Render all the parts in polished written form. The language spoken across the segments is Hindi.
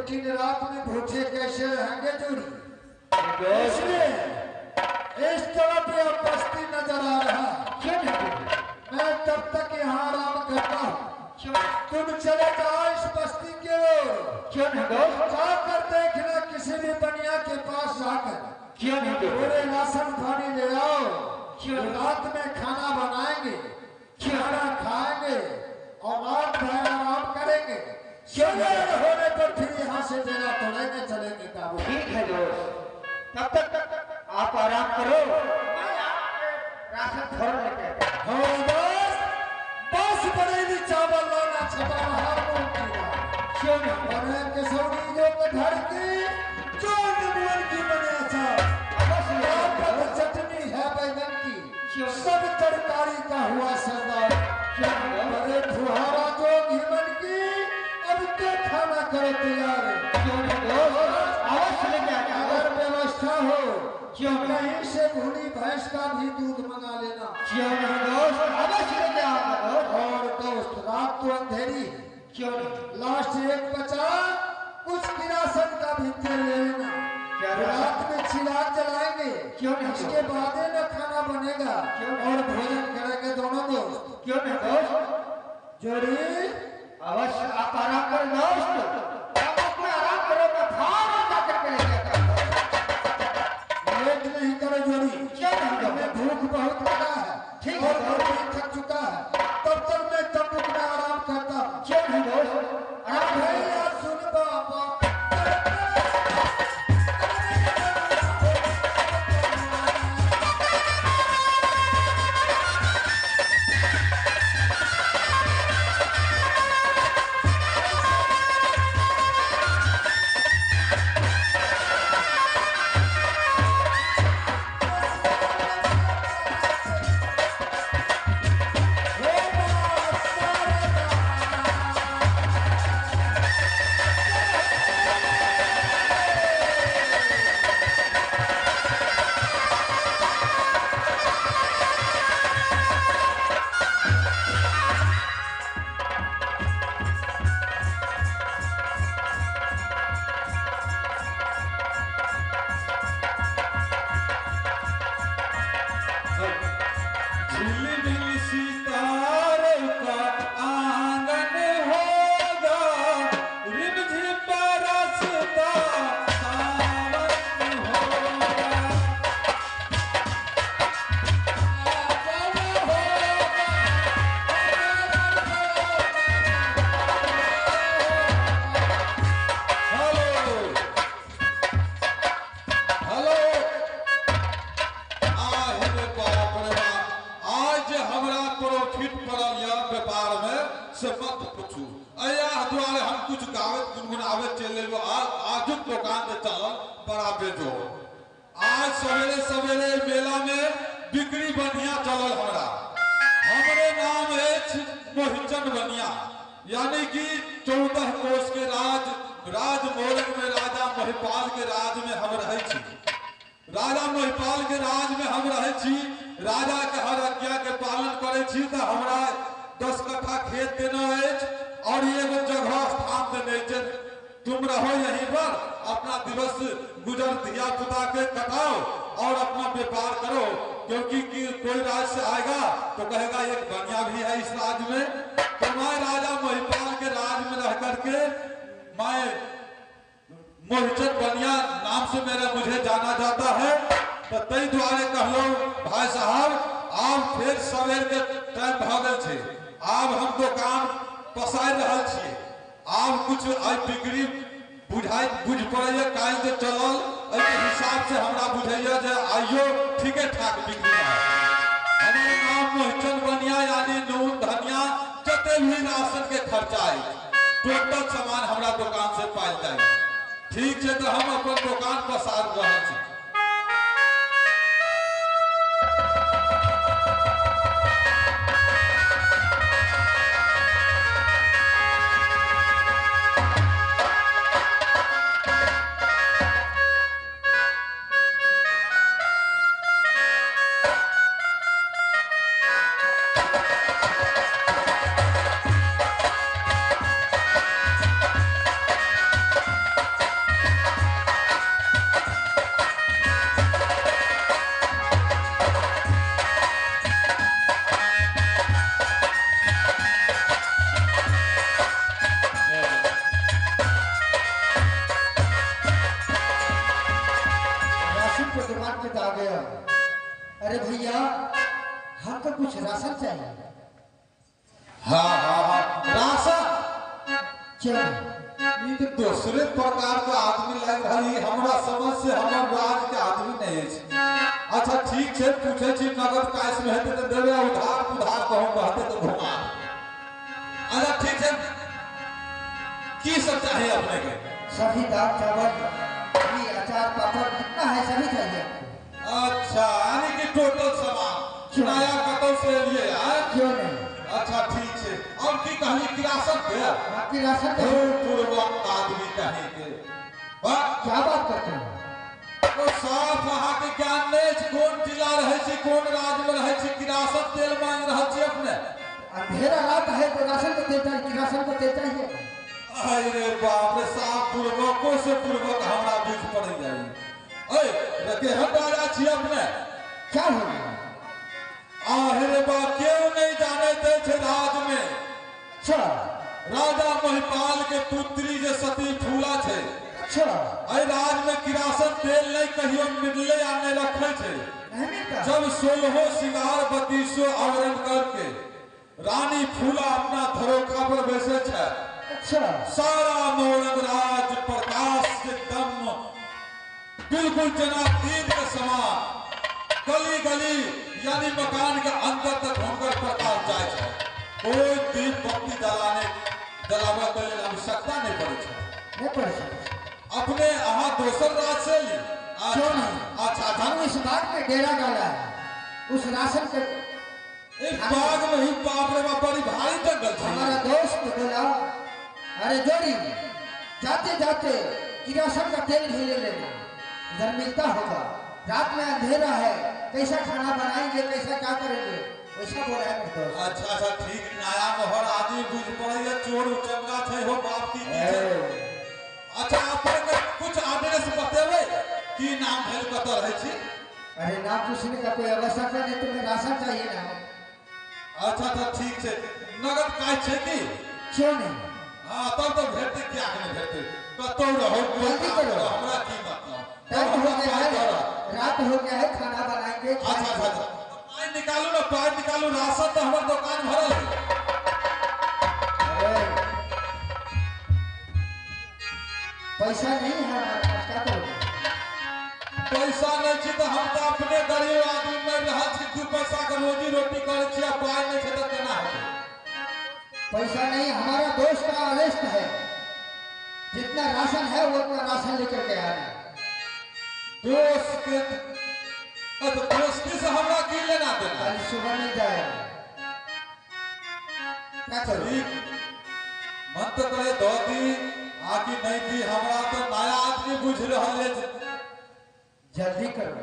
लेकिन रात में भूखे कैसे रहेंगे जोड़ी? इस तरफ यह बस्ती नजर आ रहा है, मैं तब तक यहाँ आराम करता हूँ, तुम चले जाओ इस बस्ती के ओर, जाकर देखना किसी भी बनिया के पास जाकर पूरे राशन पानी ले आओ, रात में खाना बनाएंगे, खाना खाएंगे और रात भर आराम करेंगे, सवेर होने पर फिर यहाँ से डेरा तोड़ेंगे, चलेंगे काबू। ठीक है दोस्त, तब तक आप आराम करो, राशन भर लेते हैं। हो दोस्त, बस बरेली चावल लाना छपा रहा क्यों नहीं? अरे किशोरी जो घर की जो नमून की बने अचार, चटनी है बैगन की, सब तरकारी का हुआ सरदार। अरे फुहारा जो घीमन की, अब तो खाना करो तैयार। अवश्य लेके आना। अगर व्यवस्था हो कहीं से भूनी भैंस का भी दूध मंगा लेना। क्यों नहीं दोस्त, अवश्य लेके आना। और दोस्त रात तो अंधेरी है, क्यों नहीं? लास्ट एक बचा, कुछ किरासन का भी तेल ले लेना, रात में चिराग जलाएंगे, क्यों नहीं? उसके बाद ही न खाना बनेगा और भोजन करेंगे दोनों दोस्त। क्यों नहीं दोस्त? जोड़ी अवश्य आप आराम करें दोस्त, आप अपना आराम करो, मैं फार जाकर के लेके आता हूं। लेट नहीं करो जोड़ी, क्यों नहीं? हमें भूख बहुत लगा है, ठीक और है। बहुत थक चुका है, तब तक मैं तंबू में आराम करता हूँ। क्यों नहीं दोस्त? आराम करो। भैया सुन बाबा, आज सवेरे सवेरे मेला में बिक्री बढ़िया चलल हमरा, हमरे नाम है मोहिचंद बनिया, यानी कि 14 कोष के राज मोरंग में राजा महिपाल के राज में हम रहे छी, राजा महिपाल के राज में हम रहे छी, राजा के हर आज्ञा के पालन करे छी, तो हमरा 10 कट्ठा खेत देना है और एगो जगह स्थान देने छै, तुम रहो यहीं पर, अपना दिवस गुजर दिया पुता के कटाओ और अपना व्यापार करो, क्योंकि कोई राज से आएगा तो कहेगा एक बनिया भी है इस राज में, तो मैं राजा महिपाल के राज में रह करके मैं मोहिचंद बनिया नाम से मुझे जाना जाता है, तो तई द्वारे कहलो भाई साहब आप फिर सवेर के टाइम भागल छे, अब हम दुकान पसार रहल छिए, आप कुछ आई बिक्री बुझ पड़े काल से चलल हिसाब से हमरा बुझैया जे आइयो ठीके ठाक बिक्री है। हमारे नाम मोहिचंद बनिया, यानी नून धनिया जते भी राशन के खर्चा है टोटल सामान हमरा दुकान से पाइल जाए। ठीक है, तो हम अपन दुकान पसार रहे छी। हाँ हाँ हाँ राशन चल ई तो दूसरे प्रकार का आदमी लग रही हमरा समझ से हमर राज के आदमी नहीं है। अच्छा ठीक है पूछे छी नगद कैश में हेते तो देवे उधार कहूं कहते तो घुमा। अच्छा ठीक है की सब चाहिए अपने के? सभी दाल चावल घी अचार पापड़ जितना है सभी चाहिए। अच्छा यानी कि टोटल सामान नया कतौ से लिए है? क्यों नहीं? अच्छा ठीक है और की कहली किरासन के? बाकी राशन का पूर्वक आदमी कहे के वाह क्या बात करते हैं? तो साफ अहाँ के ज्ञान नहीं छै कौन जिला रहे छी कौन राज्य में रहे छी किरासन तेल मांग रहे छी अपने? अंधेरा रात है तो राशन को देता है कि राशन को देता ही है। अरे बाप रे साफ पूर्वकों से पूर्वक हमरा बीच पड़ जाई। ओए रखे हटा जा छी अपने क्या हो गया? अरे बा क्यों नहीं जाने दे छे राज में? अच्छा राजा महिपाल के पुत्री जे सती फूला छे अच्छा अय राज में किरासन तेल नहीं कहियो मिलले या नहीं रखे छे। नहीं मिलता। जब 16 सिंगार 32 आवरण करके रानी फूला अपना धरोखा पर बैसे छे अच्छा सारा मौरंग राज प्रकाश से दम बिल्कुल जना तीर के समान गली गली यानी मकान के अंदर तक घूमकर प्रकाश जाए छे। कोई दीप बत्ती जलावे के लिए आवश्यकता नहीं पड़े छे। नहीं पड़ सकता। अपने अहाँ दोसर राज से ली। क्यों नहीं? अच्छा हम इस बाग में डेरा डाला है उस राशन के। एक बाग में ही बाप रे बाप बड़ी भारी जंगल थी। हमारा दोस्त बोला अरे जोड़ी जाते जाते किरासन का तेल भी ले लेना इधर मिलता होगा। रात में अंधेरा है कैसा खाना बनाएंगे कैसा क्या करेंगे वैसा बोला है मेरे दोस्त। अच्छा अच्छा ठीक नया मोहर आदमी बुझ पड़े चोर उचंगा थे हो बाप की नीचे। अच्छा अपने कुछ एड्रेस बतेबे की नाम भेल कत रहे छी? अरे नाम पूछने का कोई आवश्यकता नहीं तुम्हें राशन चाहिए ना। अच्छा तो ठीक है नगद काय छे की? क्यों नहीं? हां तब तो भेटते क्या नहीं भेटते कतो रहो जल्दी करो। हमरा की मतलब टाइम हो गया है रात हो गया है खाना बनाएंगे। अच्छा अच्छा पानी निकालू ना पानी निकालू राशन तो हमार दुकान भरल है। अरे पैसा नहीं है हमारे पास क्या करोगे? पैसा नहीं छी तो हम तो अपने गरीब आदमी में रह छी 2 पैसा के रोजी रोटी करे छी पाई नहीं छै तो केना होते? पैसा नहीं हमारा दोस्त का अरेस्ट है जितना राशन है वो उतना राशन लेकर के आना। दोस्त के तो दोस्ती से हमरा की लेना देना? कल सुबह नहीं जाएगा क्या करो? ठीक मन तो करे दो दी आकी नहीं दी हमरा तो नया आदमी बुझ रहल है। जल्दी करो।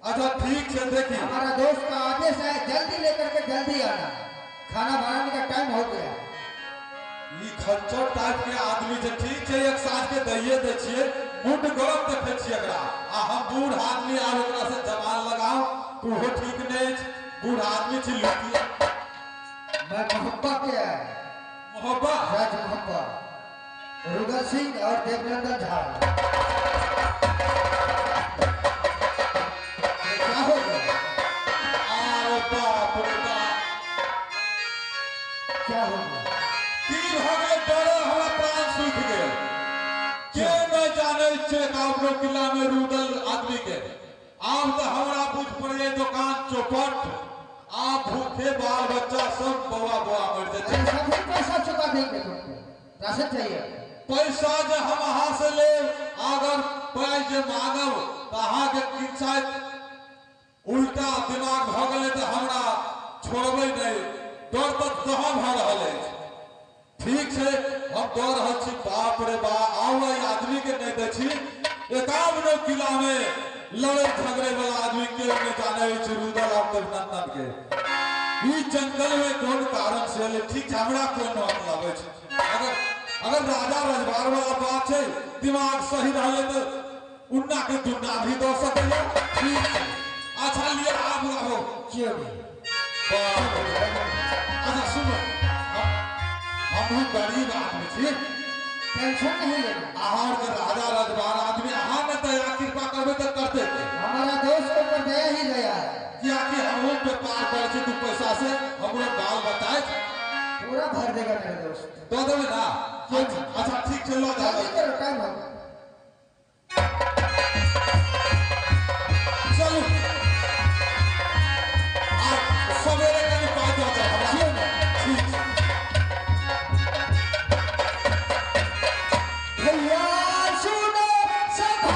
अच्छा ठीक है देखिए हमारा दोस्त का आदेश है जल्दी लेकर के जल्दी आना खाना बनाने का टाइम हो गया। ई खच्चर टाइप के आदमी जे ठीक है एक साँझ के दइए दे छिए मुंड गरम देखे छिए एकरा आ हम बूढ़ आदमी आ ओकरा से जवान लगाओ तो हो ठीक नहीं बूढ़ आदमी छी लुटिया। मैं मोहब्बत के मोहब्बत राज मोहब्बत रुगल सिंह और देवनंदन झा। क्या हो गया? अरे बाप रे बाप क्या हो गया? तीर हो गए डरे हमरा प्राण सूख गए। क्यों न जाने छे काबरो किला में रुदल आदमी के आब तो हमरा बुझ पड़े दुकान चौपट आप भूखे बाल बच्चा सब बवा बवा मर अरे जाते। सभी पैसा चुका देंगे तुमको राशन चाहिए। पैसा जे हम अहाँ से ले अगर पैसा जे मांगब तो अहाँ के शायद उल्टा दिमाग भ गए तो हमरा छोड़बे नहीं डर तो दहा भ रहा है। ठीक है हम दौड़ रहा छी बाप रे बा आउ आदमी के नहीं दे छी 51 किला में लड़े झगड़े वाला आदमी के नहीं जाने रुदल और देवनंदन के ई जंगल में कौन कारण से ले ठीक हमरा कोन मतलब है। अगर राजा रजवार वाला बात है दिमाग सही रहे तो उन्ना के दुन्ना भी दो सके ठीक है। अच्छा लिए आप आओ क्यों नहीं? अच्छा सुनो हम गरीब आदमी छी टेंशन नहीं लेना। आहार के राजा रजवार आदमी आहार में दया कृपा करबे तो करते थे। हमारा दोस्त को कर दया ही दया है। क्या कि हम व्यापार करे छी 2 पैसा से हमरो गाल बताए पूरा भर देगा मेरे दोस्त। तो दे ना। अच्छा ठीक चलो जा। जल्दी करो, टाइम हो गया। चलो आज सवेरे कहीं पाँच बजे हमरा ठीक भैया सुनो सभा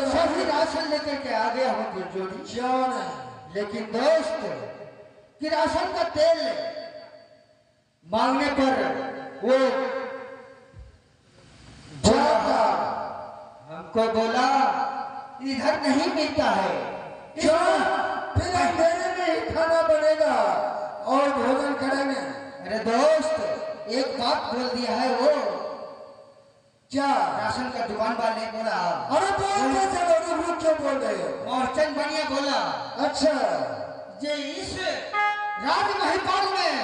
सभी राशन लेकर के आ गया हूँ जोड़ी क्यों नहीं। लेकिन दोस्त कि राशन का तेल मांगने पर वो बोला हमको बोला इधर नहीं मिलता है। क्यों? फिर अंधेरे में ही खाना बनेगा और भोजन करेंगे। अरे दोस्त एक बात बोल दिया है वो क्या राशन का दुकान वाले ने बोला। अरे बोल के चलो रुक क्यों बोल रहे हो। मोहचंद बनिया बोला अच्छा जे इस राज महिपाल में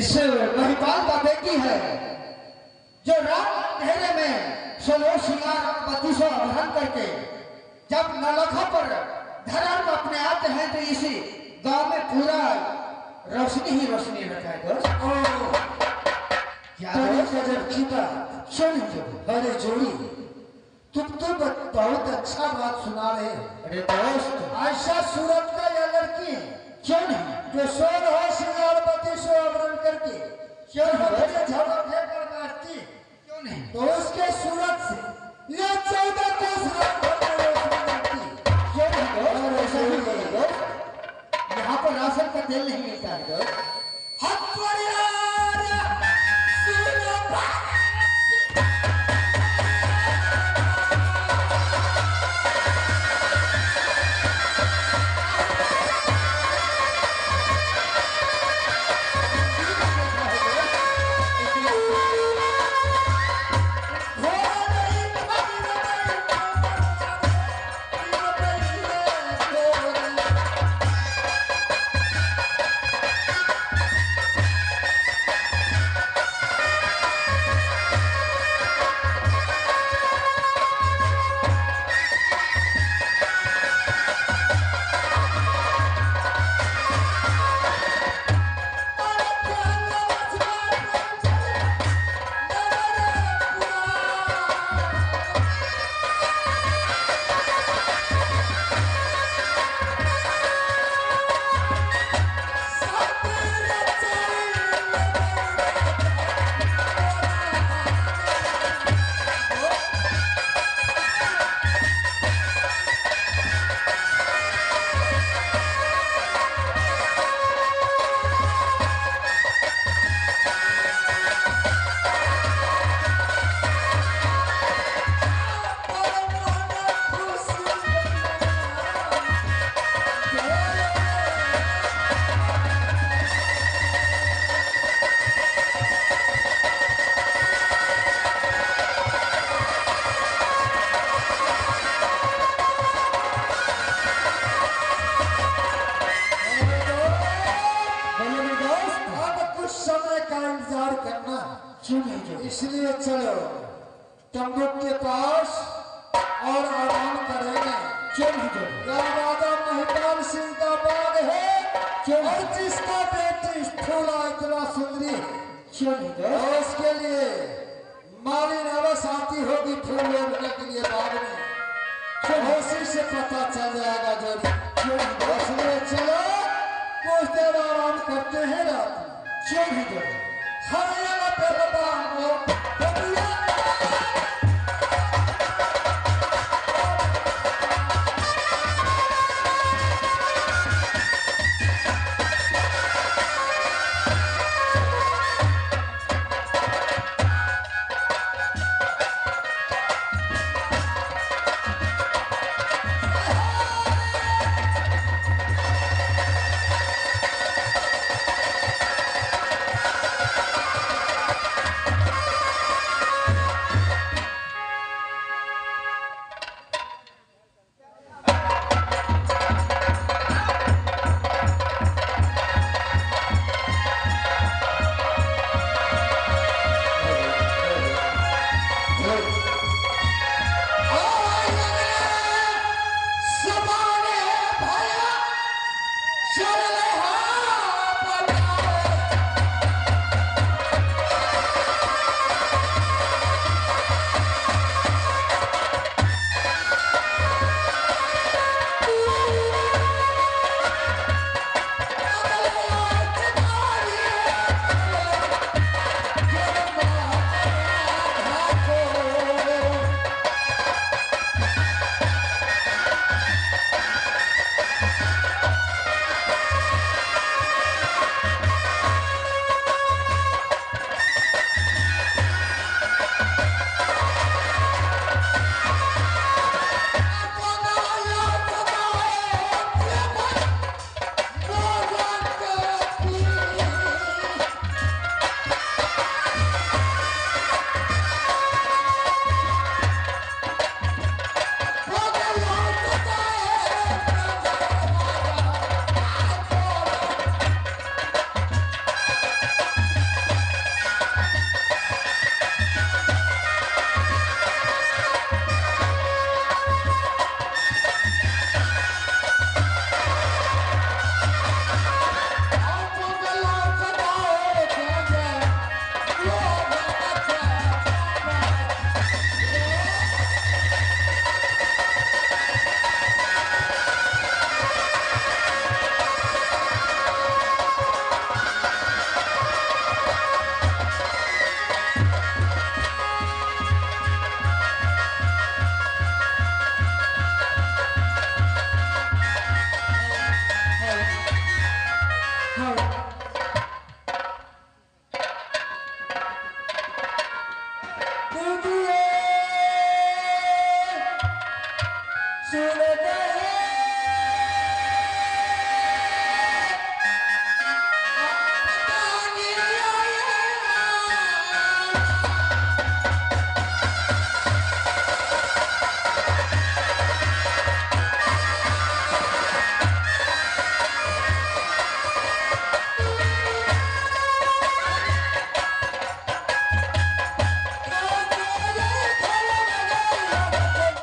इस महिपाल का बेटी है जो रात अंधेरे में सोलो सिंगार पति से अपहरण करके जब नलखा पर धर्म अपने आते हैं तो इसी गांव में पूरा रोशनी ही रोशनी रहता है दोस्त। क्या गजब की बात सुन अरे जोड़ी तुम तो बहुत अच्छा बात सुना रहे। अरे दोस्त ऐसा सूरत का यह लड़की है क्यों नहीं जो सोल हो श्रृंगारपति से अपहरण करके क्यों झगड़ा फेंकर मारती क्यों नहीं। तो उसके सूरत से यह 14 कोस क्यों नहीं ऐसा ही बोलो। यहाँ पर राशन का तेल नहीं मिलता है दोस्त। इसलिए चलो तंबूक के पास और आराम करेंगे। राजा महिपाल सिंह का बाग है और जिसका बेटी फूला इतना सुंदरी क्यों नहीं दोस्त? और उसके लिए मालिन अवश्य आती होगी फूल लेने के लिए बाग में, उसी से पता चल जाएगा जोड़ी। क्यों नहीं दोस्त? इसलिए चलो कुछ देर आराम करते हैं रात में। क्यों नहीं दोस्त? हर